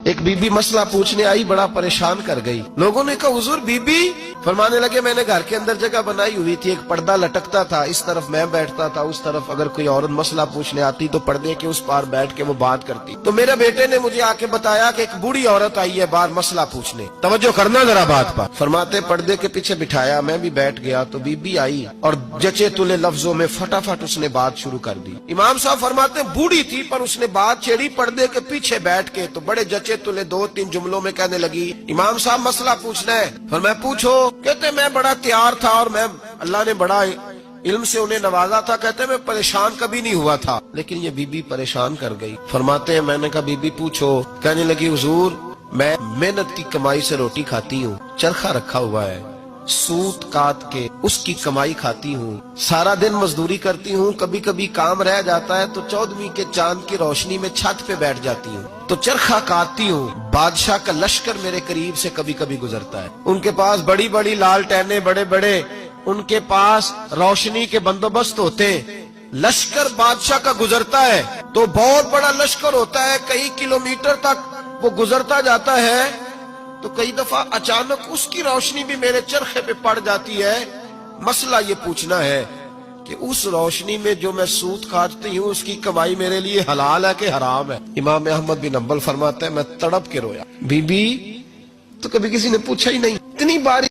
ایک be be مسئلہ پوچھنے آئی، بڑا پریشان کر گئی۔ لوگوں نے کہا حضور بی بی، فرمانے لگے میں نے گھر کے اندر جگہ بنائی ہوئی تھی، ایک پردہ لٹکتا تھا، اس طرف میں بیٹھتا تھا، اس طرف اگر کوئی عورت مسئلہ پوچھنے آتی تو پردے کے اس پار بیٹھ کے وہ بات کرتی۔ تو میرے بیٹے نے مجھے آ کے بتایا کہ ایک بوڑھی عورت آئی ہے باہر مسئلہ پوچھنے، توجہ کرنا ذرا بات پر۔ فرماتے پردے کے پیچھے بٹھایا، میں بھی بیٹھ گیا تو بی بی آئی اور جچے تلے لفظوں میں فٹافٹ اس نے بات شروع کر دی۔ امام صاحب فرماتے بوڑھی تھی پر اس نے بات چھیڑی پردے کے پیچھے بیٹھ کے، تو بڑے جچے تلے دو تین جملوں میں کہنے لگی امام صاحب مسئلہ پوچھنا ہے۔ فرمایا پوچھو۔ کہتے میں بڑا تیار تھا اور میں اللہ نے بڑا علم سے انہیں نوازا تھا، کہتے میں پریشان کبھی نہیں ہوا تھا، لیکن یہ بی بی پریشان کر گئی۔ فرماتے ہیں میں نے کہا بی بی پوچھو۔ کہنے لگی حضور میں محنت کی کمائی سے روٹی کھاتی ہوں، چرخہ رکھا ہوا ہے، سوت کاٹ کے اس کی کمائی کھاتی ہوں، سارا دن مزدوری کرتی ہوں، کبھی کبھی کام رہ جاتا ہے تو 14ویں کے چاند کی روشنی میں چھت پہ بیٹھ جاتی ہوں تو چرخہ کاٹتی ہوں۔ بادشاہ کا لشکر میرے قریب سے کبھی کبھی گزرتا ہے، ان کے پاس بڑی بڑی لالٹینیں، بڑے بڑے ان کے پاس روشنی کے بندوبست ہوتے ہیں۔ لشکر بادشاہ کا گزرتا ہے تو بہت بڑا لشکر ہوتا ہے، کئی کلومیٹر تک وہ گزرتا جاتا ہے، تو کئی دفعہ اچانک اس کی روشنی بھی میرے چرخے پہ پڑ جاتی ہے۔ مسئلہ یہ پوچھنا ہے کہ اس روشنی میں جو میں سوت کاٹتی ہوں اس کی کمائی میرے لیے حلال ہے کہ حرام ہے؟ امام احمد بن حنبل فرماتے ہیں میں تڑپ کے رویا۔ بی بی تو کبھی کسی نے پوچھا ہی نہیں، اتنی باری